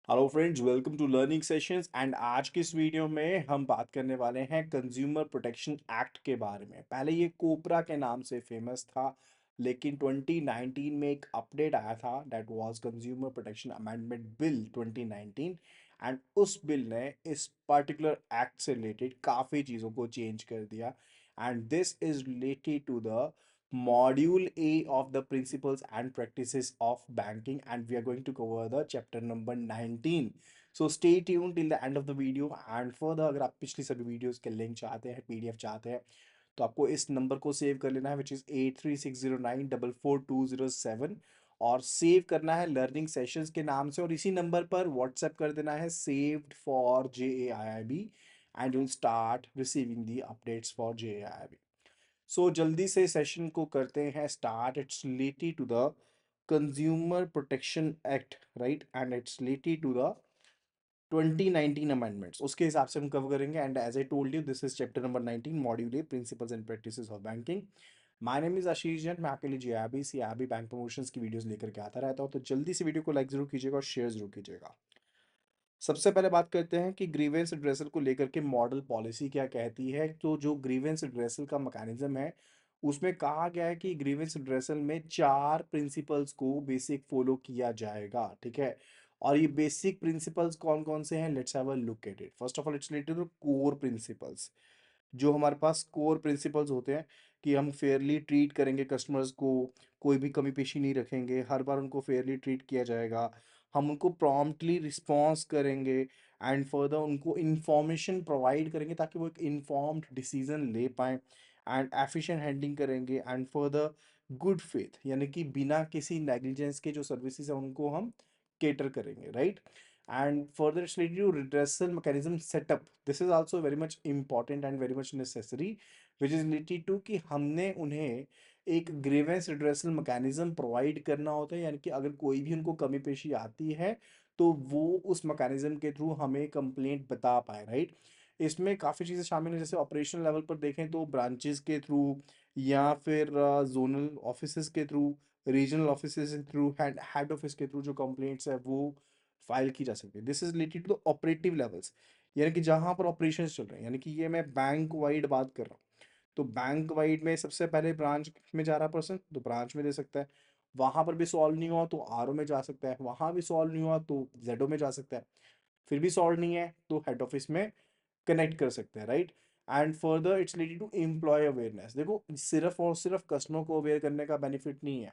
Hello friends, welcome to learning sessions. And आज की इस वीडियो में हम बात करने वाले हैं कंज्यूमर प्रोटेक्शन एक्ट के बारे में। पहले ये कोपरा के नाम से फेमस था, लेकिन 2019 में एक अपडेट आया था, that was consumer protection amendment bill 2019। And उस बिल ने इस पर्टिकुलर एक्ट से रिलेटेड काफ़ी चीज़ों को चेंज कर दिया। And this is related to the module A of the principles and practices of banking, and we are going to cover the chapter number 19. So stay tuned till the end of the video. And further, अगर आप पिछली सभी videos के link चाहते हैं, PDF चाहते हैं, तो आपको इस नंबर को सेव कर लेना है, विच इज़ 8360944207, और सेव करना है लर्निंग सेशंस के नाम से, और इसी नंबर पर व्हाट्सएप कर देना है saved for JAIIB, and you'll start receiving the updates for JAIIB. So जल्दी से सेशन को करते हैं start. It's related to the consumer protection act, right, and it's related to the 2019 amendments, उसके हिसाब से हम कवर करेंगे। And as I told you, this is chapter number 19, module A, principles and practices of banking. My name is Ashish Jain. मैं आपके लिए GIB CIB bank promotions की videos लेकर के आता रहता हूँ, तो जल्दी से वीडियो को लाइक जरूर कीजिएगा और शेयर जरूर कीजिएगा। सबसे पहले बात करते हैं कि ग्रीवेंस रिड्रेसल को लेकर के मॉडल पॉलिसी क्या कहती है। तो जो ग्रीवेंस रिड्रेसल का मैकेनिज्म है, उसमें कहा गया है कि ग्रीवेंस रिड्रेसल में चार प्रिंसिपल्स को बेसिक फॉलो किया जाएगा, ठीक है। और ये बेसिक प्रिंसिपल्स कौन कौन से हैं, let's have a look at it. First of all, it's related to core principles. जो हमारे पास कोर प्रिंसिपल्स होते हैं कि हम फेयरली ट्रीट करेंगे कस्टमर्स को, कोई भी कमी पेशी नहीं रखेंगे, हर बार उनको फेयरली ट्रीट किया जाएगा, हम उनको प्रॉम्प्टली रिस्पॉन्स करेंगे, एंड फर्दर उनको इंफॉर्मेशन प्रोवाइड करेंगे ताकि वो एक इन्फॉर्म्ड डिसीजन ले पाएँ, एंड एफिशिएंट हैंडलिंग करेंगे, एंड फर्दर गुड फेथ, यानी कि बिना किसी नेग्लिजेंस के जो सर्विसेज है उनको हम केटर करेंगे, right. And further, it's related to redressal mechanism setup. This is also very much important and very much necessary, which is related to कि हमने उन्हें एक ग्रीवेंस रिड्रेसल मैकेनिज्म प्रोवाइड करना होता है, यानी कि अगर कोई भी उनको कमी पेशी आती है तो वो उस मैकेनिज्म के थ्रू हमें कंप्लेंट बता पाए, राइट। इसमें काफ़ी चीज़ें शामिल हैं, जैसे ऑपरेशनल लेवल पर देखें तो ब्रांचेस के थ्रू, या फिर जोनल ऑफिस के थ्रू, रीजनल ऑफिस के थ्रू, हेड ऑफिस के थ्रू जो कंप्लेंट्स है वो फाइल की जा सकती है। This is related to the operative levels, यानी कि जहां पर ऑपरेशन चल रहे हैं, यानी कि ये मैं बैंक वाइड बात कर रहा हूँ। तो बैंक वाइड में सबसे पहले ब्रांच में जा रहा पर्सन तो ब्रांच में दे सकता है, वहां पर भी सॉल्व नहीं हुआ तो आरओ में जा सकता है, वहां भी सॉल्व नहीं हुआ तो जेडओ में जा सकता है, फिर भी सॉल्व नहीं है तो हेड ऑफिस में कनेक्ट कर सकते हैं, right. And further, it's related to employee awareness. देखो, सिर्फ और सिर्फ कस्टमर को अवेयर करने का बेनिफिट नहीं है,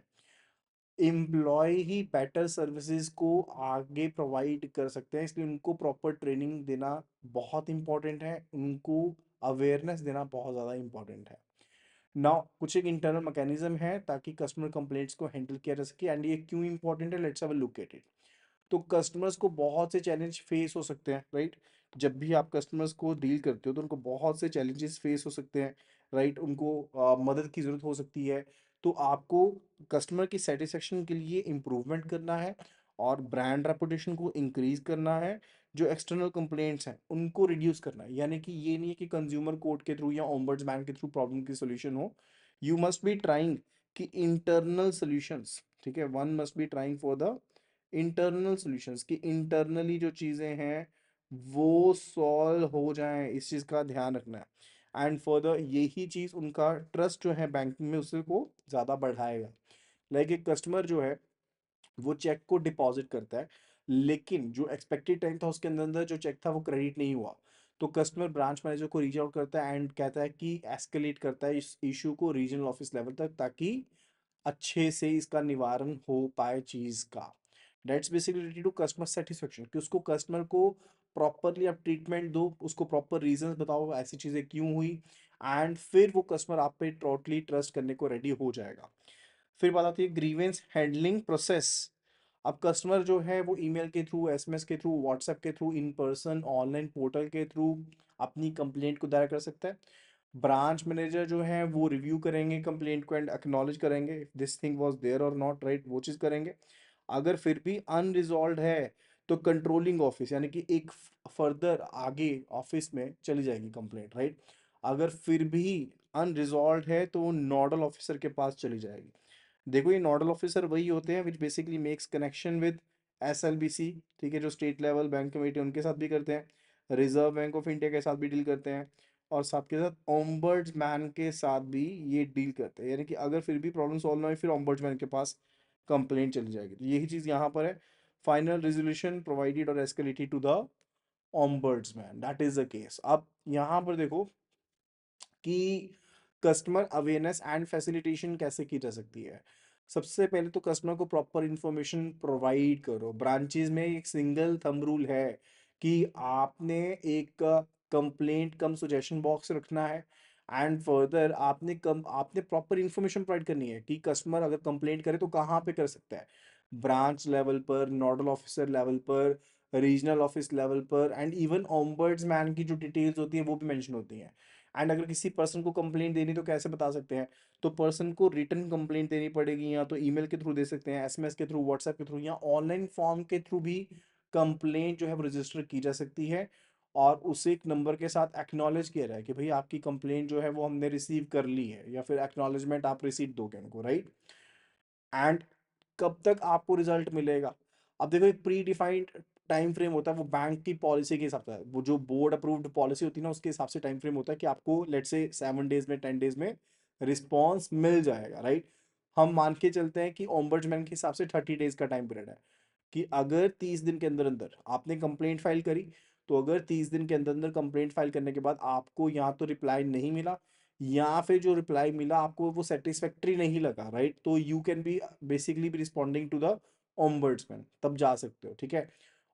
एम्प्लॉय ही बेटर सर्विसेज को आगे प्रोवाइड कर सकते हैं, इसलिए उनको प्रॉपर ट्रेनिंग देना बहुत इंपॉर्टेंट है, उनको अवेयरनेस देना बहुत ज़्यादा इंपॉर्टेंट है। नाउ कुछ एक इंटरनल मैकेनिज्म है ताकि कस्टमर कंप्लेंट्स को हैंडल किया जा सके। एंड ये क्यों इंपॉर्टेंट है, let's have a look at it. तो कस्टमर्स को बहुत से चैलेंज फेस हो सकते हैं, राइट। जब भी आप कस्टमर्स को डील करते हो तो उनको बहुत से चैलेंजेस फेस हो सकते हैं, राइट। उनको मदद की ज़रूरत हो सकती है। तो आपको कस्टमर की सेटिस्फेक्शन के लिए इम्प्रूवमेंट करना है और ब्रांड रेपुटेशन को इंक्रीज करना है। जो एक्सटर्नल कंप्लेंट्स हैं उनको रिड्यूस करना है, यानी कि ये नहीं है कि कंज्यूमर कोर्ट के थ्रू या ओम्बड्समैन के थ्रू प्रॉब्लम की सोल्यूशन हो। यू मस्ट बी ट्राइंग कि इंटरनल सोल्यूशंस, ठीक है, one must be trying for the internal solutions, की इंटरनली जो चीज़ें हैं वो सॉल्व हो जाएं, इस चीज़ का ध्यान रखना है। एंड फर्दर यही चीज़ उनका ट्रस्ट जो है बैंकिंग में उसे को ज़्यादा बढ़ाएगा। लाइक एक कस्टमर जो है वो चेक को डिपॉजिट करता है, लेकिन जो एक्सपेक्टेड टाइम था उसके अंदर अंदर जो चेक था वो क्रेडिट नहीं हुआ, तो कस्टमर ब्रांच मैनेजर को रीच आउट करता है एंड कहता है कि एस्केलेट करता है इस इशू को रीजनल ऑफिस लेवल तक, ताकि अच्छे से इसका निवारण हो पाए चीज का। That's basically related to customer satisfaction, कि उसको कस्टमर को प्रॉपरली आप ट्रीटमेंट दो, उसको प्रॉपर रीजंस बताओ ऐसी चीजें क्यों हुई, एंड फिर वो कस्टमर आप पे टोटली ट्रस्ट करने को रेडी हो जाएगा। फिर बात आती है ग्रीवेंस हैंडलिंग प्रोसेस। अब कस्टमर जो है वो ईमेल के थ्रू, एसएमएस के थ्रू, व्हाट्सएप के through, in person online portal के थ्रू अपनी कंप्लेंट को दायर कर सकता है। ब्रांच मैनेजर जो है वो रिव्यू करेंगे कंप्लेंट को एंड एक्नॉलेज करेंगे if this thing was there और नॉट, राइट, वो चीज़ करेंगे। अगर फिर भी अनरिजॉल्व है तो कंट्रोलिंग ऑफिस, यानी कि एक फर्दर आगे ऑफिस में चली जाएगी कंप्लेंट, राइट। अगर फिर भी अनरिजॉल्व है तो नोडल ऑफिसर के पास चली जाएगी। देखो, ये नोडल ऑफिसर वही होते हैं which basically makes connection with SLBC, ठीक है, जो स्टेट लेवल बैंक कमेटी, उनके साथ भी करते हैं, रिजर्व बैंक ऑफ इंडिया के साथ भी डील करते हैं, और साथ के साथ ओम्बर्ड्समैन के साथ भी ये डील करते हैं। यानी कि अगर फिर भी प्रॉब्लम सॉल्व ना हो फिर ओम्बर्ड्समैन के पास कंप्लेंट चली जाएगी। तो यही चीज़ यहाँ पर है, फाइनल रेजोल्यूशन प्रोवाइडेड और escalated to the ombudsman, that is the case. अब यहाँ पर देखो कि कस्टमर अवेयरनेस एंड फैसिलिटेशन कैसे की जा सकती है। सबसे पहले तो कस्टमर को प्रॉपर इंफॉर्मेशन प्रोवाइड करो। ब्रांचेज में एक सिंगल थंब रूल है कि आपने एक कंप्लेंट कम सजेशन बॉक्स रखना है, एंड फर्दर आपने प्रॉपर इंफॉर्मेशन प्रोवाइड करनी है कि कस्टमर अगर कंप्लेंट करे तो कहाँ पे कर सकता है, ब्रांच लेवल पर, नोडल ऑफिसर लेवल पर, रीजनल ऑफिस लेवल पर, एंड इवन ओम्बर्ड्समैन की जो डिटेल्स होती हैं वो भी मेंशन होती हैं। एंड अगर किसी पर्सन को कंप्लेंट देनी तो कैसे बता सकते हैं, तो पर्सन को रिटर्न कंप्लेंट देनी पड़ेगी, या तो ईमेल के थ्रू दे सकते हैं, एसएमएस के थ्रू, व्हाट्सएप के थ्रू, या ऑनलाइन फॉर्म के थ्रू भी कंप्लेंट जो है वो रजिस्टर की जा सकती है। और उसे एक नंबर के साथ एक्नॉलेज किया जाए कि भाई आपकी कंप्लेंट जो है वो हमने रिसीव कर ली है, या फिर एक्नॉलेजमेंट आप रिसीव दोगे उनको, राइट। एंड कब तक आपको रिजल्ट मिलेगा, अब देखो एक प्री डिफाइंड टाइम फ्रेम होता है, वो बैंक की पॉलिसी के हिसाब से, वो जो बोर्ड अप्रूव्ड पॉलिसी होती है ना उसके हिसाब से टाइम फ्रेम होता है कि आपको लेट से 7 डेज में, 10 डेज में रिस्पॉन्स मिल जाएगा, राइट। हम मान के चलते हैं कि ओम्बर्ट्समैन के हिसाब से 30 डेज का टाइम पीरियड है, कि अगर 30 दिन के अंदर अंदर आपने कंप्लेंट फाइल करी, तो अगर 30 दिन के अंदर अंदर कंप्लेंट फाइल करने के बाद आपको या तो रिप्लाई नहीं मिला, या फिर जो रिप्लाई मिला आपको वो सेटिस्फैक्ट्री नहीं लगा, राइट, तो you can be basically be responding to the ombudsman, तब जा सकते हो, ठीक है।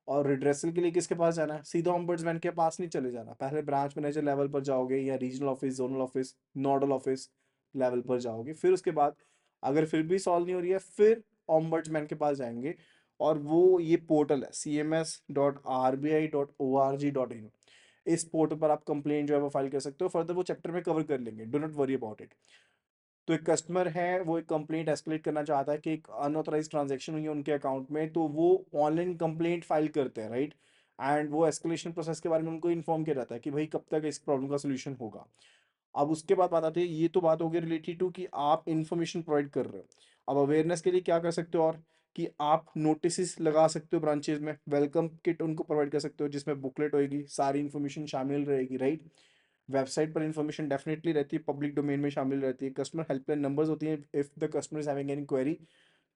और रिड्रेसल के लिए किसके पास जाना है, सीधा ओम्बर्ड्समैन के पास नहीं चले जाना, पहले ब्रांच मैनेजर लेवल पर जाओगे, या regional office, zonal office, nodal office level पर जाओगे, फिर उसके बाद अगर फिर भी सॉल्व नहीं हो रही है, फिर ओम्बर्ड्समैन के पास जाएंगे। और वो ये पोर्टल है cms.rbi.org.in, इस पोर्टल पर आप कंप्लेंट जो है वो फाइल कर सकते हो, फर्दर वो चैप्टर में कवर कर लेंगे, do not worry about it. तो एक कस्टमर है, वो एक कंप्लेंट एस्केलेट करना चाहता है कि एक अनऑथराइज ट्रांजैक्शन हुई है उनके अकाउंट में, तो वो ऑनलाइन कंप्लेंट फाइल करते हैं, राइट। एंड वो एस्केलेशन प्रोसेस के बारे में उनको इन्फॉर्म किया जाता है कि भाई कब तक इस प्रॉब्लम का सोल्यूशन होगा। अब उसके बाद बात आती है, ये तो बात हो गई रिलेटेड टू कि आप इंफॉर्मेशन प्रोवाइड कर रहे हो। अब अवेयरनेस के लिए क्या कर सकते हो, और कि आप नोटिस लगा सकते हो ब्रांचेज में, वेलकम किट उनको प्रोवाइड कर सकते हो जिसमें बुकलेट होएगी, सारी इन्फॉर्मेशन शामिल रहेगी, राइट। वेबसाइट पर इन्फॉर्मेशन डेफिनेटली रहती है, पब्लिक डोमेन में शामिल रहती है, कस्टमर हेल्पलाइन नंबर्स होती हैं, if the customer is having any query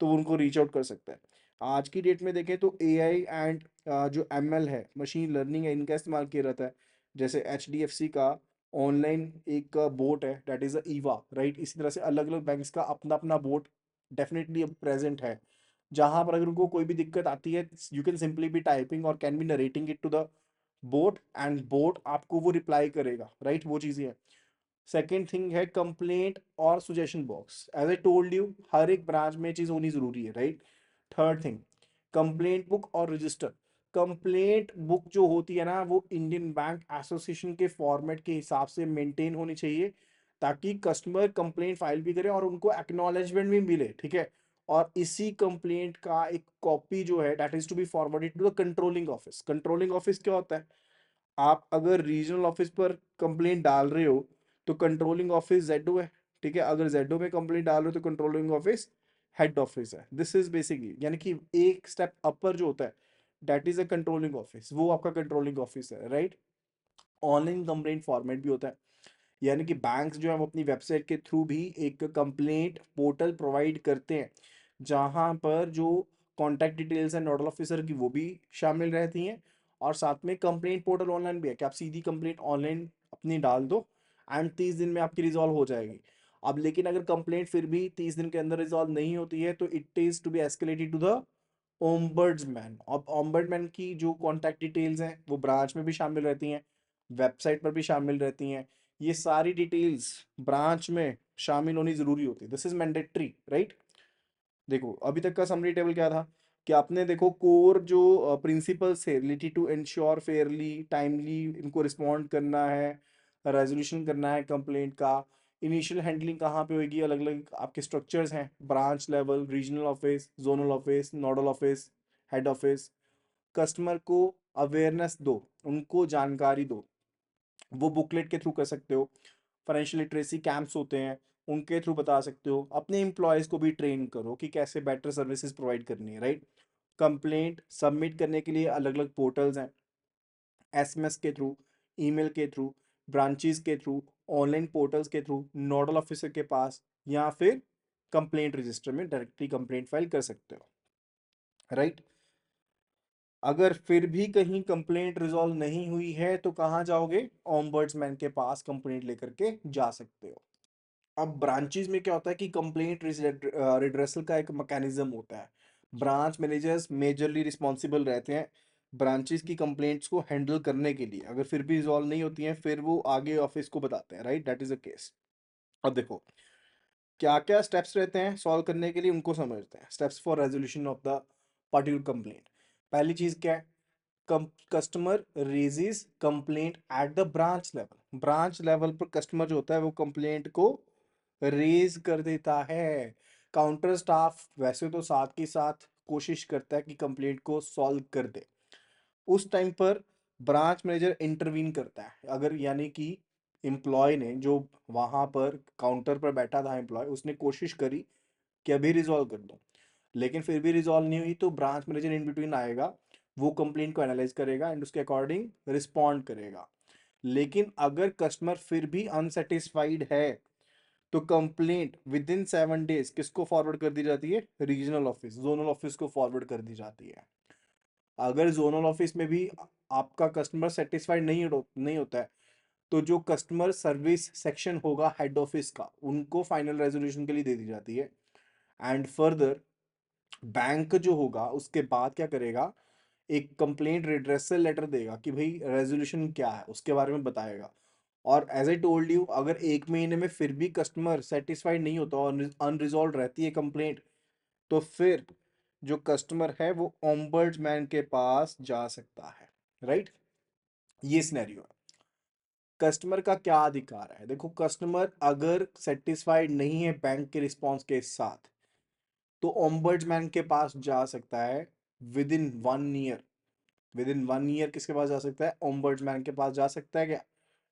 तो वो उनको रीच आउट कर सकता है। आज की डेट में देखें तो एआई एंड जो एमएल है, मशीन लर्निंग है, इनका इस्तेमाल किया जाता है। जैसे एचडीएफसी का ऑनलाइन एक बोट है, दैट इज ईवा, राइट। इसी तरह से अलग अलग बैंक्स का अपना अपना बोट डेफिनेटली अब प्रेजेंट है, जहां पर अगर उनको कोई भी दिक्कत आती है, you can simply be typing और can be narrating it to the bot, and bot आपको वो रिप्लाई करेगा, राइट, वो चीज़ें हैं। सेकेंड थिंग है कंप्लेंट और suggestion box, as I told you हर एक ब्रांच में चीज़ होनी ज़रूरी है, right. Third thing, complaint book और रजिस्टर। कंप्लेंट बुक जो होती है ना वो इंडियन बैंक एसोसिएशन के फॉर्मेट के हिसाब से मेंटेन होनी चाहिए, ताकि कस्टमर कंप्लेंट फाइल भी करे और उनको एक्नॉलेजमेंट भी मिले, ठीक है। और इसी कंप्लेंट का एक कॉपी जो है that is to be forwarded to the controlling office. Controlling office क्या होता है, आप अगर रीजनल ऑफिस पर कंप्लेंट डाल रहे हो तो कंट्रोलिंग ऑफिस जेडो है, ठीक है। अगर जेडो में कंप्लेंट डाल रहे हो तो कंट्रोलिंग ऑफिस हेड ऑफिस है। दिस इज बेसिकली यानी कि एक स्टेप अपर जो होता है that is a controlling office, वो आपका कंट्रोलिंग ऑफिस है, राइट। ऑनलाइन कंप्लेंट फॉर्मेट भी होता है, यानी कि बैंक्स जो है वो अपनी वेबसाइट के थ्रू भी एक कंप्लेंट पोर्टल प्रोवाइड करते हैं, जहां पर जो कॉन्टैक्ट डिटेल्स हैं नोडल ऑफिसर की वो भी शामिल रहती हैं, और साथ में कंप्लेंट पोर्टल ऑनलाइन भी है कि आप सीधी कंप्लेंट ऑनलाइन अपनी डाल दो, एंड 30 दिन में आपकी रिजॉल्व हो जाएगी। अब लेकिन अगर कंप्लेंट फिर भी 30 दिन के अंदर रिजॉल्व नहीं होती है तो it is to be escalated to the ombudsman. अब ओम्बर्डमैन की जो कॉन्टैक्ट डिटेल्स हैं वो ब्रांच में भी शामिल रहती हैं, वेबसाइट पर भी शामिल रहती हैं। ये सारी डिटेल्स ब्रांच में शामिल होनी जरूरी होती है, दिस इज मैंडेटरी, राइट। देखो अभी तक का समरी टेबल क्या था, कि आपने देखो कोर जो प्रिंसिपल्स है related to ensure fairly timely इनको रिस्पॉन्ड करना है, रेजोल्यूशन करना है कंप्लेंट का, इनिशियल हैंडलिंग कहाँ पे होगी, अलग अलग आपके स्ट्रक्चर्स हैं, branch level, regional office, zonal office, nodal office, head office. Customer को अवेयरनेस दो, उनको जानकारी दो, वो बुकलेट के थ्रू कर सकते हो, फाइनेंशियल लिटरेसी कैंप्स होते हैं उनके थ्रू बता सकते हो, अपने एम्प्लॉयज़ को भी ट्रेन करो कि कैसे बेटर सर्विसेज प्रोवाइड करनी है, राइट। कंप्लेंट सबमिट करने के लिए अलग अलग पोर्टल्स हैं, एसएमएस के थ्रू, ईमेल के थ्रू, ब्रांचेस के थ्रू, ऑनलाइन पोर्टल्स के थ्रू, नोडल ऑफिसर के पास, या फिर कंप्लेंट रजिस्टर में डायरेक्टली कंप्लेंट फाइल कर सकते हो, राइट। अगर फिर भी कहीं कंप्लेंट रिजॉल्व नहीं हुई है तो कहाँ जाओगे? ऑम्बर्ट्समैन के पास कंप्लेंट लेकर के जा सकते हो। अब ब्रांचेस में क्या होता है कि कंप्लेंट रिड्रेसल का एक मैकेनिज्म होता है। ब्रांच मैनेजर्स मेजरली रिस्पॉन्सिबल रहते हैं ब्रांचेस की कंप्लेंट्स को हैंडल करने के लिए। अगर फिर भी रिजॉल्व नहीं होती हैं फिर वो आगे ऑफिस को बताते हैं, right, that is a case. अब देखो क्या क्या स्टेप्स रहते हैं सॉल्व करने के लिए, उनको समझते हैं। Steps for resolution of the particular complaint. पहली चीज क्या है? Customer raises complaint at the branch level. Branch level पर कस्टमर जो होता है वो कंप्लेंट को रेज कर देता है। काउंटर स्टाफ वैसे तो साथ के साथ कोशिश करता है कि कंप्लेंट को सॉल्व कर दे। उस टाइम पर ब्रांच मैनेजर इंटरवीन करता है। अगर यानी कि एम्प्लॉय ने, जो वहां पर काउंटर पर बैठा था एम्प्लॉय, उसने कोशिश करी कि अभी रिजॉल्व कर दो, लेकिन फिर भी रिजॉल्व नहीं हुई, तो ब्रांच मैनेजर इन बिटवीन आएगा, वो कंप्लेंट को एनालाइज करेगा एंड उसके अकॉर्डिंग रिस्पॉन्ड करेगा। लेकिन अगर कस्टमर फिर भी अनसेटिस्फाइड है तो कंप्लेंट विद इन 7 डेज किसको फॉरवर्ड कर दी जाती है? रीजनल ऑफिस, जोनल ऑफिस को फॉरवर्ड कर दी जाती है। अगर जोनल ऑफिस में भी आपका कस्टमर सेटिस्फाइड नहीं होता है तो जो कस्टमर सर्विस सेक्शन होगा हेड ऑफिस का, उनको फाइनल रेजोल्यूशन के लिए दे दी जाती है। एंड फर्दर बैंक जो होगा उसके बाद क्या करेगा? एक कंप्लेंट रिड्रेसल लेटर देगा कि भाई रेजोल्यूशन क्या है, उसके बारे में बताएगा। और एज आई टोल्ड यू, अगर 1 महीने में फिर भी कस्टमर सेटिस्फाइड नहीं होता और अनरिजॉल्व रहती है कंप्लेंट, तो फिर जो कस्टमर है वो ओम्बर्ड्समैन के पास जा सकता है, राइट। ये सिनेरियो है। कस्टमर का क्या अधिकार है? देखो, कस्टमर अगर सेटिस्फाइड नहीं है बैंक के रिस्पॉन्स के साथ तो ओम्बर्ड्समैन के पास जा सकता है with in 1 year. With in 1 year किसके पास जा सकता है? ओम्बर्ड्समैन के पास जा सकता है क्या?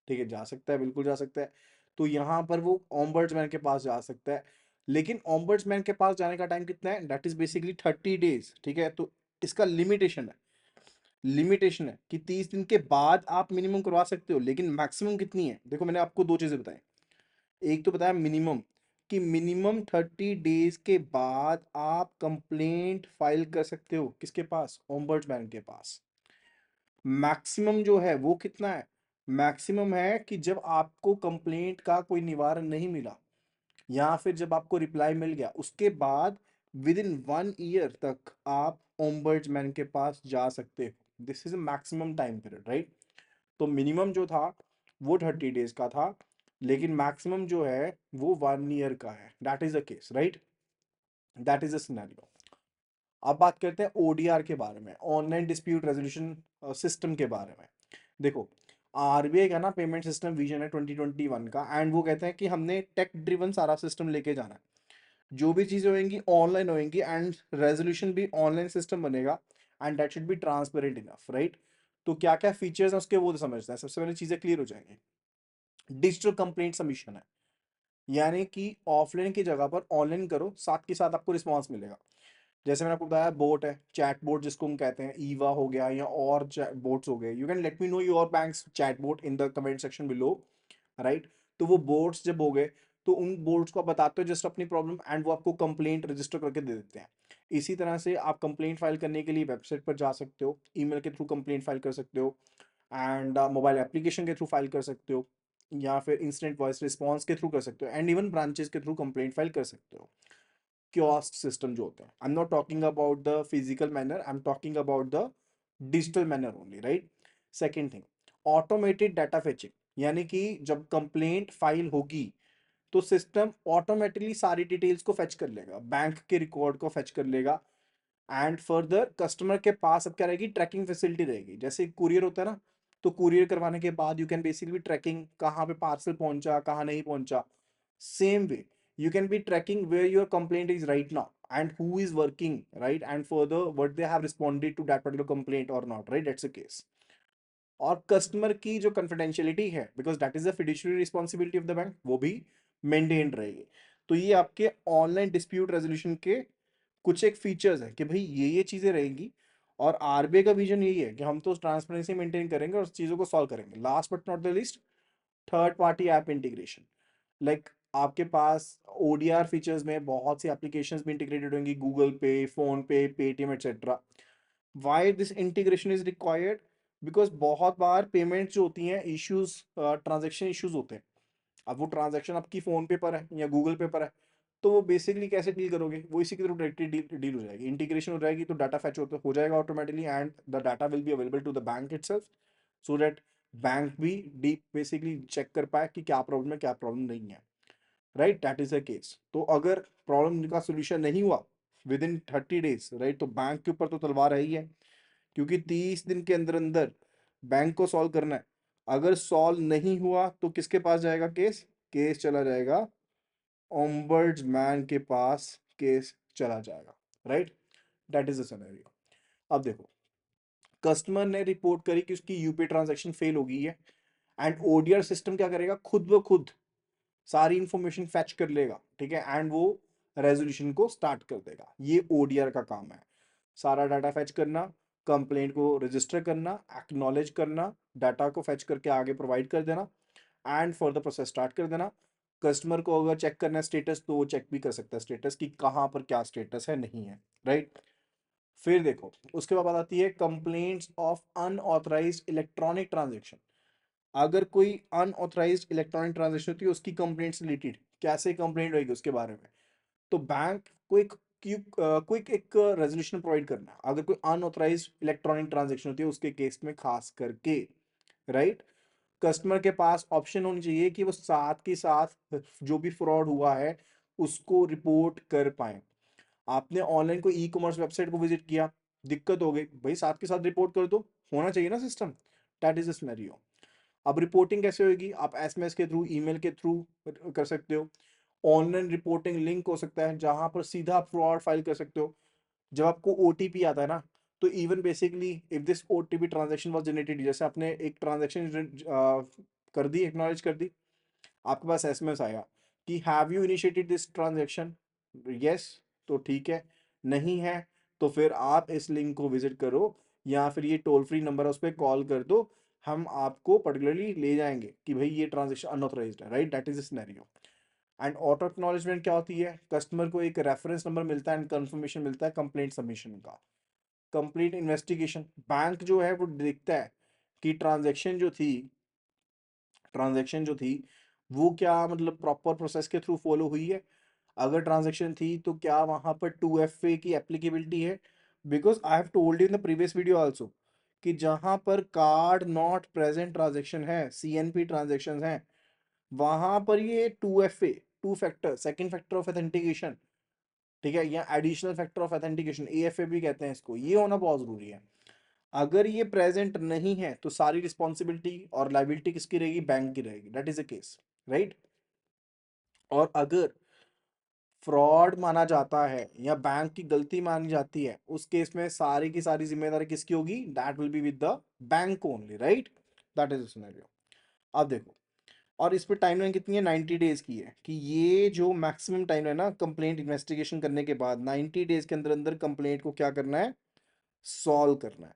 ठीक है, जा सकता है, बिल्कुल जा सकता है। तो यहाँ पर वो ओम्बर्ड्समैन के पास जा सकता है। लेकिन ओम्बर्ड्समैन के पास जाने का टाइम कितना है? That is basically 30 days. ठीक है, तो इसका लिमिटेशन है कि 30 दिन के बाद आप मिनिमम करवा सकते हो, लेकिन मैक्सिमम कितनी है? देखो, मैंने आपको दो चीजें बताई। एक तो बताया मिनिमम, कि मिनिमम 30 डेज के बाद आप कंप्लेंट फाइल कर सकते हो किसके पास? ओम्बर्ड्समैन के पास। मैक्सिमम जो है वो कितना है? मैक्सिमम है कि जब आपको कंप्लेंट का कोई निवारण नहीं मिला या फिर जब आपको रिप्लाई मिल गया उसके बाद विद इन 1 ईयर तक आप ओम्बर्ड्समैन के पास जा सकते हो। This is a maximum time period, right. तो मिनिमम जो था वो 30 डेज का था, लेकिन मैक्सिमम जो है वो 1 ईयर का है। That is the case, right. That is the scenario. अब बात करते हैं ओडीआर के बारे में, ऑनलाइन डिस्प्यूट रेजोल्यूशन सिस्टम के बारे में। देखो, आरबीआई का ना पेमेंट सिस्टम विजन है 2021 का, एंड वो कहते हैं कि हमने टेक ड्रिवन सारा सिस्टम लेके जाना है। जो भी चीजें होंगी ऑनलाइन होंगी एंड रेजोल्यूशन भी ऑनलाइन सिस्टम बनेगा, and that should be transparent enough, right. तो क्या क्या फीचर्स हैं उसके वो तो समझते हैं। सबसे पहले चीजें क्लियर हो जाएंगी। डिजिटल कंप्लेंट सबमिशन है, यानी कि ऑफलाइन की जगह पर ऑनलाइन करो, साथ के साथ आपको रिस्पॉन्स मिलेगा। जैसे मैंने आपको बताया, बोट है, चैट बोट जिसको हम कहते हैं, ईवा हो गया या और बोट्स हो गए। You can let me know your banks chat boat in the comment section below, right. तो वो बोट्स जब हो गए तो उन बोट्स को आप बताते हो जस्ट अपनी प्रॉब्लम एंड वो आपको कंप्लेंट रजिस्टर करके दे देते हैं। इसी तरह से आप कंप्लेंट फाइल करने के लिए वेबसाइट पर जा सकते हो, ईमेल के थ्रू कंप्लेंट फाइल कर सकते हो, एंड मोबाइल एप्लीकेशन के थ्रू फाइल कर सकते हो, या फिर इंस्टेंट वॉइस रिस्पॉन्स के थ्रू कर सकते हो, एंड इवन ब्रांचेस के थ्रू कंप्लेंट फाइल कर सकते हो। कियोस्क सिस्टम जो होते हैं, I am not talking about the physical manner, I am talking about the digital manner only, right. Second thing, automated data fetching, यानी कि जब कंप्लेंट फाइल होगी तो सिस्टम ऑटोमेटिकली सारी डिटेल्स को फेच कर लेगा, बैंक के रिकॉर्ड को फेच कर लेगा। एंड फर्दर कस्टमर के पास अब क्या रहेगी? ट्रैकिंग फैसिलिटी रहेगी। जैसे कुरियर होता है ना, तो कुरियर करवाने के बाद यू कैन बेसिकली ट्रैकिंग कहाँ पे पार्सल पहुंचा, कहाँ नहीं पहुंचा। Same way you can be tracking where your complaint is right now and who is working, right, and further what they have responded to that particular complaint or not, right, that's the case। और customer की जो confidentiality है, because that is the fiduciary responsibility of the bank, वो भी maintain रहेगी। तो ये आपके ऑनलाइन डिस्प्यूट रेजोल्यूशन के कुछ एक फीचर्स है कि भाई ये चीजें रहेंगी, और आरबीआई का विजन यही है कि हम तो ट्रांसपेरेंसी मेंटेन करेंगे और चीजों को सॉल्व करेंगे। Last but not the list, third party app integration. Like आपके पास ओडीआर फीचर्स में बहुत सी एप्लीकेशंस भी इंटीग्रेटेड होंगी, गूगल पे, फोन पे, Paytm etcetera. Why this integration is required? Because बहुत बार पेमेंट्स जो होती हैं इश्यूज, ट्रांजेक्शन इश्यूज होते हैं। अब वो ट्रांजैक्शन आपकी फोन पे पर है या गूगल पे पर है, तो वो बेसिकली कैसे डील करोगे? वो इसी के थ्रू डायरेक्टली डील हो जाएगी, इंटीग्रेशन हो जाएगी, तो डाटा फैच हो जाएगा automatically, and the data will be available to the bank itself, so that bank भी डीप बेसिकली चेक कर पाए कि क्या प्रॉब्लम है क्या प्रॉब्लम नहीं है। Right, that is the case. तो अगर प्रॉब्लम का सोल्यूशन नहीं हुआ विद इन 30 डेज, राइट, तो बैंक के ऊपर तो तलवार है ही है, क्योंकि 30 दिन के अंदर अंदर बैंक को सॉल्व करना है। अगर सॉल्व नहीं हुआ तो किसके पास जाएगा केस? केस चला जाएगा ओम्बर्ड्समैन के पास, केस चला जाएगा। Right, that is the scenario. अब देखो, कस्टमर ने रिपोर्ट करी कि उसकी यूपीआई ट्रांजैक्शन फेल हो गई है, एंड ओडीआर सिस्टम क्या करेगा? खुद ब खुद सारी इंफॉर्मेशन फैच कर लेगा, ठीक है, एंड वो रेजोल्यूशन को स्टार्ट कर देगा। ये ओडीआर का काम है, सारा डाटा फैच करना, कंप्लेंट को रजिस्टर करना, एक्नॉलेज करना, डाटा को फैच करके आगे प्रोवाइड कर देना, एंड फर्दर प्रोसेस स्टार्ट कर देना। कस्टमर को अगर चेक करना है स्टेटस, तो वो चेक भी कर सकता है स्टेटस कि कहाँ पर क्या स्टेटस है, नहीं है। राइट, फिर देखो, उसके बाद आती है complaints of unauthorised electronic transaction. अगर कोई अनऑथराइज्ड इलेक्ट्रॉनिक ट्रांजेक्शन होती है, उसकी कंप्लेंट से रिलेटेड कैसे कंप्लेंट होगी उसके बारे में, तो बैंक को एक क्विक एक रेजोल्यूशन प्रोवाइड करना है अगर कोई अनऑथराइज्ड इलेक्ट्रॉनिक ट्रांजेक्शन होती है उसके केस में खास करके। राइट, कस्टमर के पास ऑप्शन होनी चाहिए कि वो साथ के साथ जो भी फ्रॉड हुआ है उसको रिपोर्ट कर पाए। आपने ऑनलाइन कोई ई कॉमर्स वेबसाइट को विजिट किया, दिक्कत हो गई, भाई साथ के साथ रिपोर्ट कर दो, होना चाहिए ना system. That is the scenario. अब रिपोर्टिंग कैसे होगी? आप एसएमएस के थ्रू, ईमेल के थ्रू कर सकते हो। ऑनलाइन रिपोर्टिंग लिंक हो सकता है जहां पर सीधा आप फ्रॉड फाइल कर सकते हो। जब आपको ओटीपी आता है ना, तो even basically if this OTP transaction was generated, जैसे आपने एक ट्रांजैक्शन कर दी, एक्नॉलेज कर दी, आपके पास एसएमएस आया कि have you initiated this transaction? Yes, तो ठीक है। नहीं है तो फिर आप इस लिंक को विजिट करो, या फिर ये टोल फ्री नंबर है उस पर कॉल कर दो, हम आपको पर्टिकुलरली ले जाएंगे कि भाई ये ट्रांजेक्शन अनऑथराइज्ड है। Right, that is the scenario. And auto acknowledgement क्या होती है? कस्टमर को एक रेफरेंस नंबर मिलता है एंड कंफर्मेशन मिलता है कंप्लेंट सबमिशन का। कंप्लीट इन्वेस्टिगेशन, बैंक जो है वो देखता है कि ट्रांजैक्शन जो थी वो क्या मतलब प्रॉपर प्रोसेस के थ्रू फॉलो हुई है। अगर ट्रांजैक्शन थी तो क्या वहां पर 2FA की एप्लीकेबिलिटी है? Because I have told you in the previous video also कि जहां पर कार्ड नॉट प्रेजेंट ट्रांजैक्शन है, सीएनपी ट्रांजैक्शन है, वहां पर ये 2FA, two factor, second factor of authentication, ठीक है, या additional factor of authentication, AFA भी कहते हैं इसको, ये होना बहुत जरूरी है। अगर ये प्रेजेंट नहीं है तो सारी रिस्पॉन्सिबिलिटी और लाइबिलिटी किसकी रहेगी? बैंक की रहेगी। That is the case. Right, और अगर फ्रॉड माना जाता है या बैंक की गलती मानी जाती है, उस केस में सारी की सारी जिम्मेदारी किसकी होगी? That will be with the bank only. Right, that is the scenario. अब देखो, और इस पे टाइमलाइन कितनी है? 90 डेज की है, कि ये जो मैक्सिमम टाइम है ना कंप्लेंट इन्वेस्टिगेशन करने के बाद, 90 डेज के अंदर अंदर कंप्लेंट को क्या करना है? सॉल्व करना है।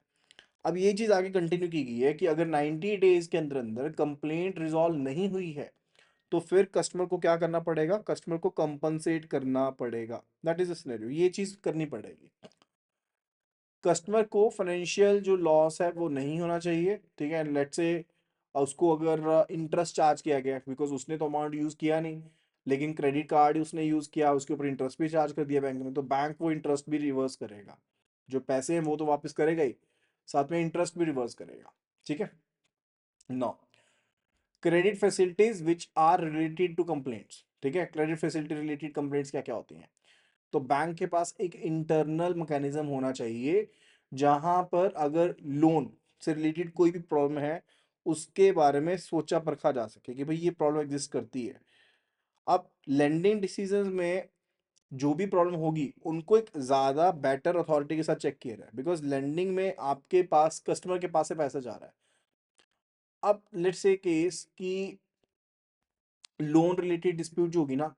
अब ये चीज आगे कंटिन्यू की गई है कि अगर 90 डेज के अंदर अंदर कंप्लेंट रिजॉल्व नहीं हुई है, तो फिर कस्टमर को क्या करना पड़ेगा? कस्टमर को कंपनसेट करना पड़ेगा। दैट इज द सिनेरियो, ये चीज करनी पड़ेगी। कस्टमर को फाइनेंशियल जो लॉस है वो नहीं होना चाहिए, ठीक है। लेट्स से उसको अगर इंटरेस्ट चार्ज किया गया बिकॉज उसने तो अमाउंट यूज किया नहीं, लेकिन क्रेडिट कार्ड उसने यूज किया, उसके ऊपर इंटरेस्ट भी चार्ज कर दिया बैंक ने, तो बैंक वो इंटरेस्ट भी रिवर्स करेगा। जो पैसे हैं वो तो वापस करेगा ही, साथ में इंटरेस्ट भी रिवर्स करेगा। ठीक है। नौ, credit facilities which are related to complaints, ठीक है। क्रेडिट फैसिलिटी रिलेटेड कंप्लेंट्स क्या क्या होती हैं? तो बैंक के पास एक इंटरनल मैकेनिज्म होना चाहिए जहां पर अगर लोन से रिलेटेड कोई भी प्रॉब्लम है उसके बारे में सोचा परखा जा सके कि भाई ये प्रॉब्लम एग्जिस्ट करती है। अब लेंडिंग डिसीजंस में जो भी प्रॉब्लम होगी उनको एक ज्यादा बेटर अथॉरिटी के साथ चेक किया जाए, बिकॉज लेंडिंग में आपके पास कस्टमर के पास से पैसा जा रहा है। अब लेट्स से केस कि लोन रिलेटेड डिस्प्यूट जो होगी ना,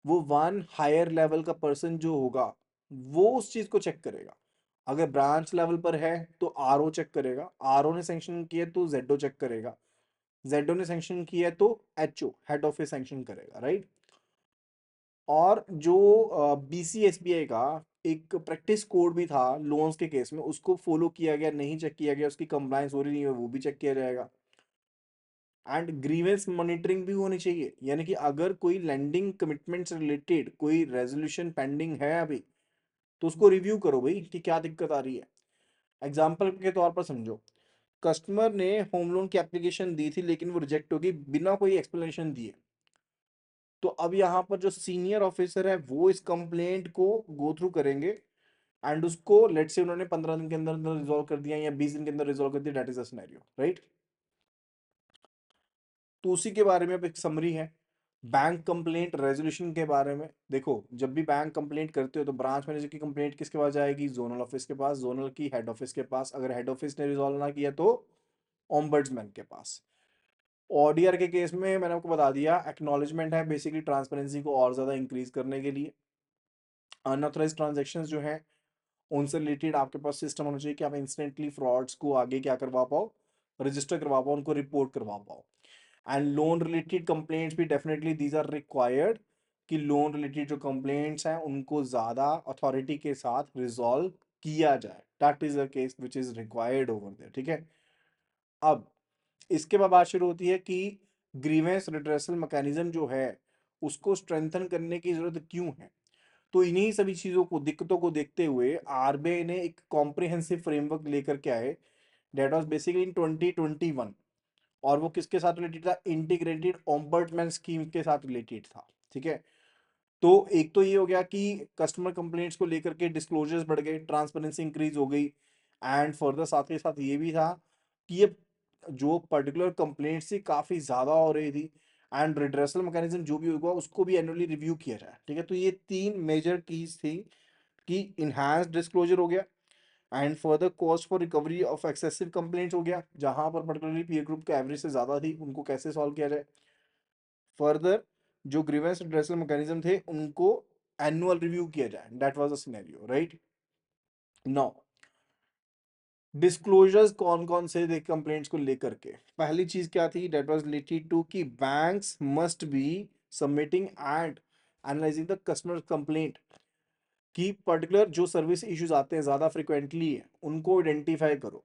वो वन हायर लेवल का पर्सन जो होगा वो उस चीज को चेक करेगा। अगर ब्रांच लेवल पर है तो आरओ चेक करेगा, आरओ ने सैंक्शन किया तो जेडओ चेक करेगा, जेडओ ने सैंक्शन किया तो एचओ हेड ऑफिस सैंक्शन करेगा, राइट। और जो बीसीएसबीआई का एक प्रैक्टिस कोड भी था लोन्स के केस में, उसको फॉलो किया गया नहीं चेक किया गया, उसकी कंप्लायंस हो रही नहीं है, वो भी चेक किया जाएगा। एंड ग्रीवेंस मॉनिटरिंग भी होनी चाहिए, यानी कि अगर कोई लैंडिंग कमिटमेंट से रिलेटेड कोई रेजोल्यूशन पेंडिंग है अभी, तो उसको रिव्यू करो भाई कि क्या दिक्कत आ रही है। एग्जाम्पल के तौर पर समझो, कस्टमर ने होम लोन की एप्लीकेशन दी थी लेकिन वो रिजेक्ट हो गई बिना कोई एक्सप्लेनेशन दिए। तो अब यहाँ पर जो सीनियर ऑफिसर है वो इस कंप्लेंट को गो थ्रू करेंगे, एंड उसको लेट से उन्होंने 15 दिन के अंदर अंदर रिजॉल्व कर दिया या 20 दिन के अंदर रिजॉल्व कर दिया, that is a scenario, right. तो उसी के बारे में अब एक समरी है बैंक कंप्लेंट रेजोल्यूशन के बारे में। देखो, जब भी बैंक कंप्लेंट करते हो तो ब्रांच मैनेजर की कंप्लेंट किसके पास जाएगी? जोनल ऑफिस के पास, जोनल की हेड ऑफिस के पास, अगर हेड ऑफिस ने रिजॉल्व ना किया तो ओम्बड्समैन के पास। ओडीआर के केस में मैंने आपको बता दिया, एक्नॉलेजमेंट है बेसिकली ट्रांसपेरेंसी को और ज्यादा इंक्रीज करने के लिए। अनऑथराइज ट्रांजेक्शन जो है उनसे रिलेटेड आपके पास सिस्टम होना चाहिए कि आप इंस्टेंटली फ्रॉड्स को आगे क्या करवा पाओ, रजिस्टर करवा पाओ, उनको रिपोर्ट करवा पाओ। एंड लोन रिलेटेड कंप्लेंट्स भी डेफिनेटली दीज आर रिक्वायर्ड, कि लोन रिलेटेड जो कंप्लेंट्स हैं उनको ज्यादा अथॉरिटी के साथ रिजॉल्व किया जाए, that is a case which is required over there, ठीक है। अब इसके बाद बात शुरू होती है कि ग्रीवेंस रिड्रेसल मैकेनिज्म जो है उसको स्ट्रेंथन करने की जरूरत क्यों है। तो इन्हीं सभी चीजों को, दिक्कतों को देखते हुए आरबीआई ने एक कॉम्प्रिहेंसिव फ्रेमवर्क लेकर के आए, दैट वाज बेसिकली इन 2021। और वो किसके साथ रिलेटेड था? इंटीग्रेटेड ओम्बड्समैन स्कीम के साथ रिलेटेड था, ठीक है। तो एक तो ये हो गया कि कस्टमर कंप्लेंट्स को लेकर के डिस्क्लोजर्स बढ़ गए, ट्रांसपेरेंसी इंक्रीज हो गई, एंड फर्दर साथ के साथ ये भी था कि ये जो पर्टिकुलर कंप्लेंट्स थी काफी ज्यादा हो रही थी, एंड रिड्रेसल मैकेनिज्म जो भी होगा उसको भी एनुअली रिव्यू किया जाए, ठीक है। तो ये तीन मेजर कीज थी कि इनहांस डिस्क्लोजर हो गया, and further cost for recovery of excessive complaints हो गया, जहां पर पर्टिकुलरली पीयर ग्रुप का एवरेज से ज्यादा थी उनको कैसे सॉल्व किया जाए। फर्दर जो ग्रीवेंस रिड्रेसल मैकेनिज्म थे उनको एनुअल रिव्यू किया जाए, that was a scenario, right. Now disclosures कौन कौन से थे कंप्लेंट्स को लेकर के? पहली चीज क्या थी? दैट वाज रिलेटेड टू कि banks must be submitting and analysing the customer complaint, कि पर्टिकुलर जो सर्विस इश्यूज आते हैं ज्यादा फ्रिक्वेंटली है उनको आइडेंटिफाई करो।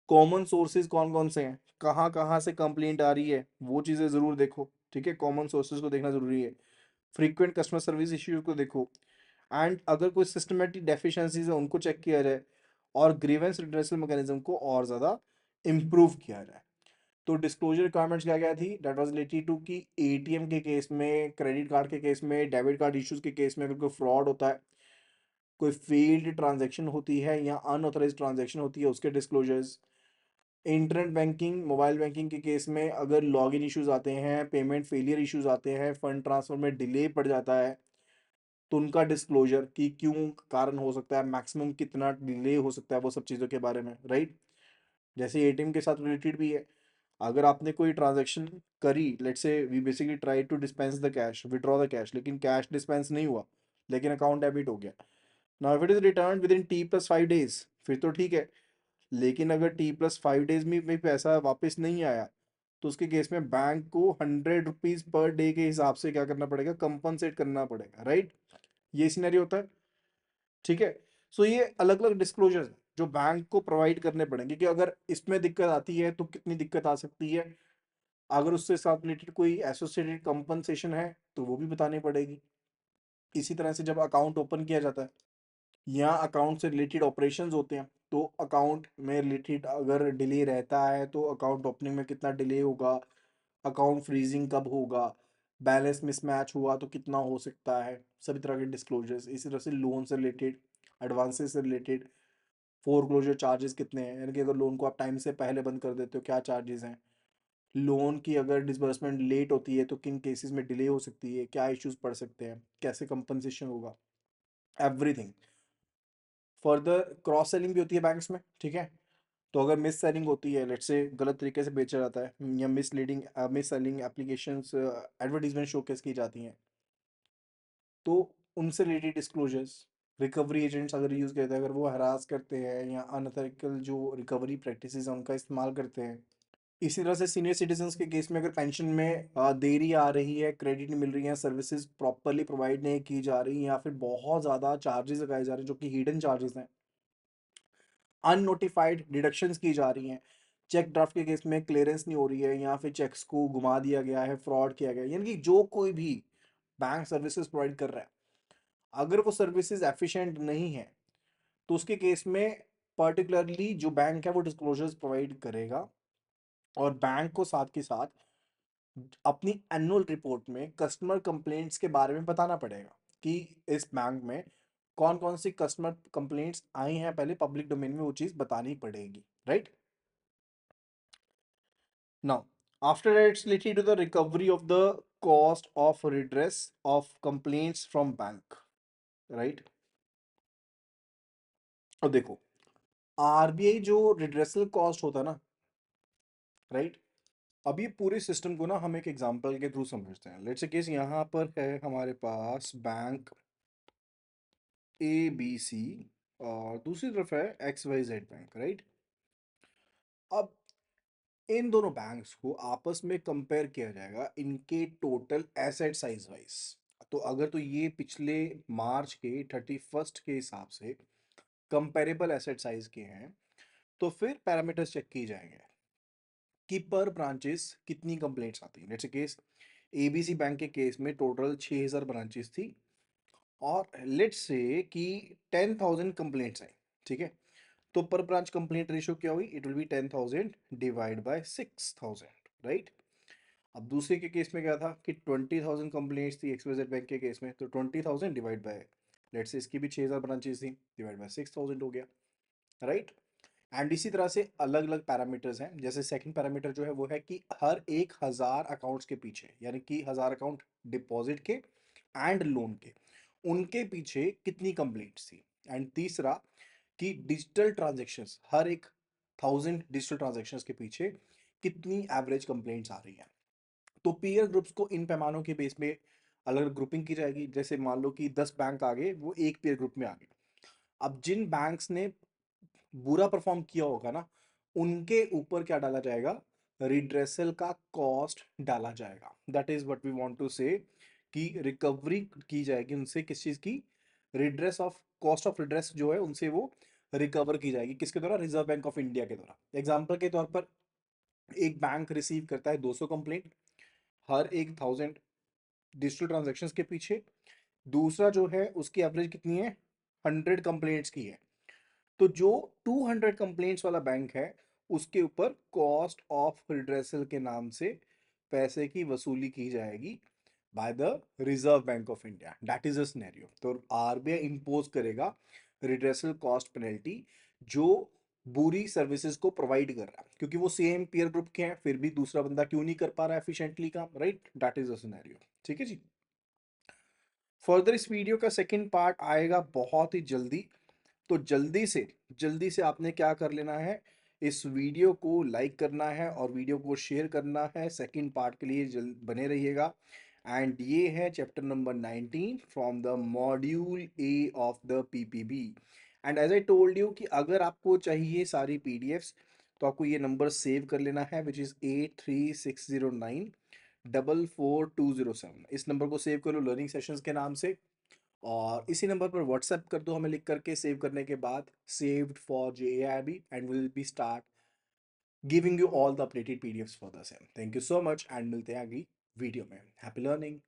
कॉमन सोर्सेज कौन कौन से हैं, कहाँ कहाँ से कंप्लेंट आ रही है, वो चीजें जरूर देखो, ठीक है। कॉमन सोर्सेज को देखना जरूरी है। फ्रीक्वेंट कस्टमर सर्विस इश्यूज को देखो, एंड अगर कोई सिस्टमेटिक डेफिशिएंसीज है उनको चेक किया जाए, और ग्रीवेंस रिड्रेसल मैकेनिज्म को और ज़्यादा इम्प्रूव किया जाए। तो डिस्क्लोजर रिक्वायरमेंट्स क्या क्या थी? दैट वाज रिलेटेड टू कि एटीएम के केस में, क्रेडिट कार्ड के केस में, डेबिट कार्ड इश्यूज के केस में अगर कोई फ्रॉड होता है, कोई फेल्ड ट्रांजेक्शन होती है या अनऑथराइज ट्रांजेक्शन होती है, उसके disclosures. Internet banking, mobile banking के केस में अगर लॉगिन इश्यूज आते हैं, पेमेंट फेलियर इश्यूज आते हैं, फंड ट्रांसफर में डिले पड़ जाता है, तो उनका डिस्क्लोजर कि क्यों कारण हो सकता है, मैक्सिमम कितना डिले हो सकता है, वो सब चीज़ों के बारे में, राइट। जैसे एटीएम के साथ रिलेटेड भी है, अगर आपने कोई ट्रांजैक्शन करी, let's say we basically try to dispense the cash, withdraw the cash, लेकिन कैश डिस्पेंस नहीं हुआ, लेकिन अकाउंट डेबिट हो गया। Now if it is return within T+5 days, फिर तो ठीक है। लेकिन अगर T+5 days में भी पैसा वापस नहीं आया, तो उसके केस में बैंक को 100 रुपीज पर डे के हिसाब से क्या करना पड़ेगा? कंपनसेट करना पड़ेगा, राइट। ये सिनेरियो होता है, ठीक है। सो ये अलग अलग डिस्क्लोजर्स जो बैंक को प्रोवाइड करने पड़ेंगे, कि अगर इसमें दिक्कत आती है तो कितनी दिक्कत आ सकती है, अगर उससे साथ रिलेटेड कोई एसोसिएटेड कंपनसेशन है तो वो भी बतानी पड़ेगी। इसी तरह से जब अकाउंट ओपन किया जाता है या अकाउंट से रिलेटेड ऑपरेशंस होते हैं, तो अकाउंट में रिलेटेड अगर डिले रहता है तो अकाउंट ओपनिंग में कितना डिले होगा, अकाउंट फ्रीजिंग कब होगा, बैलेंस मिसमैच हुआ तो कितना हो सकता है, सभी तरह के डिस्क्लोजर्स। इसी तरह से लोन से रिलेटेड, एडवांसेस से रिलेटेड, फोरक्लोजर चार्जेस कितने हैं, यानी कि अगर लोन को आप टाइम से पहले बंद कर देते हो क्या चार्जेस हैं, लोन की अगर डिसबर्समेंट लेट होती है तो किन केसेस में डिले हो सकती है, क्या इश्यूज पड़ सकते हैं, कैसे कंपनसेशन होगा, एवरीथिंग। फर्दर क्रॉस सेलिंग भी होती है बैंक्स में, ठीक है। तो अगर मिस सेलिंग होती है, लेट्स से गलत तरीके से बेचा जाता है, या miss selling applications advertisement showcase की जाती हैं, तो उनसे रिलेटेड डिस्क्लोजर्स। रिकवरी एजेंट्स अगर यूज़ करते हैं, अगर वो हरास करते हैं या अनएथिकल जो रिकवरी प्रैक्टिसेस हैं उनका इस्तेमाल करते हैं। इसी तरह से सीनियर सिटीजन्स के केस में अगर पेंशन में देरी आ रही है, क्रेडिट नहीं मिल रही है, सर्विसेज प्रॉपरली प्रोवाइड नहीं की जा रही या फिर बहुत ज़्यादा चार्जेस लगाए जा रहे हैं जो कि हिडन चार्जेस हैं, अननोटिफाइड डिडक्शंस की जा रही हैं, चेक ड्राफ्ट के केस में क्लियरेंस नहीं हो रही है या फिर चेक्स को घुमा दिया गया है, फ्रॉड किया गया है, यानी कि जो कोई भी बैंक सर्विसेज प्रोवाइड कर रहा है अगर वो सर्विसेज एफिशिएंट नहीं है तो उसके केस में पर्टिकुलरली जो बैंक है वो डिस्क्लोजर्स प्रोवाइड करेगा और बैंक को साथ के साथ अपनी एनुअल रिपोर्ट में कस्टमर कंप्लेंट्स के बारे में बताना पड़ेगा कि इस बैंक में कौन कौन सी कस्टमर कंप्लेंट्स आई हैं, पहले पब्लिक डोमेन में वो चीज़ बतानी पड़ेगी, right. Now after that it's related to the recovery of the cost of redress of complaints from bank, right. और देखो आरबीआई जो रिड्रेसल कॉस्ट होता है ना, राइट, अब ये पूरे सिस्टम को ना हम एक एग्जांपल के थ्रू समझते हैं। लेट्स से केस यहाँ पर है हमारे पास बैंक ए बी सी और दूसरी तरफ है X Y Z bank, right. अब इन दोनों बैंक्स को आपस में कंपेयर किया जाएगा इनके टोटल एसेट साइज वाइज। तो अगर तो ये पिछले मार्च के 31st के हिसाब से कंपेरेबल एसेट साइज के हैं तो फिर पैरामीटर्स चेक किए जाएंगे कि पर ब्रांचेस कितनी कंप्लेंट्स आती हैं। Let's say case ABC bank के केस में टोटल 6000 ब्रांचेस थी और लेट्स से कि 10,000 कंप्लेंट्स आई, ठीक है। तो पर ब्रांच कंप्लेंट रेशियो क्या हुई, it will be 10,000 divide by 6,000, right. अब दूसरे के केस में क्या था कि 20,000 कंप्लेंट्स थी एक्सवाईजेड बैंक के केस में, तो 20,000 डिवाइड बाय लेट्स से इसकी भी 6000 ब्रांचेस थी, डिवाइड बाय 6,000 हो गया, राइट। एंड इसी तरह से अलग अलग पैरामीटर्स हैं। जैसे सेकंड पैरामीटर जो है वो है कि हर 1,000 अकाउंट्स के पीछे, यानी कि 1,000 अकाउंट डिपॉजिट के एंड लोन के, उनके पीछे कितनी कंप्लेंट्स थी। एंड तीसरा कि डिजिटल ट्रांजेक्शन्स, हर एक 1,000 डिजिटल ट्रांजेक्शन्स के पीछे कितनी एवरेज कंप्लेंट्स आ रही हैं। तो पीयर ग्रुप्स को इन पैमानों के बेस में अलग ग्रुपिंग की जाएगी। जैसे मान लो कि 10 बैंक आ गए, वो एक पीयर ग्रुप में आ गए। अब जिन बैंक्स ने बुरा परफॉर्म किया होगा ना, उनके ऊपर क्या डाला जाएगा, रिड्रेसल का कॉस्ट डाला जाएगा। That is what we want to say कि रिकवरी की जाएगी उनसे, किस चीज की, redress of cost of redress जो है उनसे वो रिकवर की जाएगी। किसके द्वारा, रिजर्व बैंक ऑफ इंडिया के द्वारा। एग्जाम्पल के तौर पर एक बैंक रिसीव करता है 200 कंप्लेंट हर एक 1,000 डिजिटल ट्रांजेक्शन्स के पीछे। दूसरा जो है उसकी एवरेज कितनी है, 100 कंप्लेंट्स की है। तो जो 200 कंप्लेंट्स वाला बैंक है उसके ऊपर कॉस्ट ऑफ रिड्रेसल के नाम से पैसे की वसूली की जाएगी by the reserve bank of India. That is a scenario. तो आरबीआई इंपोज करेगा रिड्रेसल कॉस्ट पेनल्टी जो बुरी सर्विसेज को प्रोवाइड कर रहा है, क्योंकि वो सेम पीयर ग्रुप के हैं फिर भी दूसरा बंदा क्यों नहीं कर पा रहा है एफिशिएंटली काम, right. That is a scenario, ठीक है जी। फर्दर इस वीडियो का सेकंड पार्ट आएगा बहुत ही जल्दी। तो जल्दी से आपने क्या कर लेना है, इस वीडियो को लाइक करना है और वीडियो को शेयर करना है। सेकंड पार्ट के लिए जल्द बने रहिएगा। एंड ये है chapter number 19 from the module A of the PPB. And as I told you कि अगर आपको चाहिए सारी पीडीएफ्स तो आपको ये नंबर सेव कर लेना है, विच इज़ 8360944207। इस नंबर को सेव कर लो लर्निंग सेशंस के नाम से और इसी नंबर पर व्हाट्सएप कर दो हमें लिख करके। सेव करने के बाद saved for JAIB and will be start giving you all the updated PDFs for the same. Thank you so much and मिलते हैं अगली वीडियो में। Happy learning.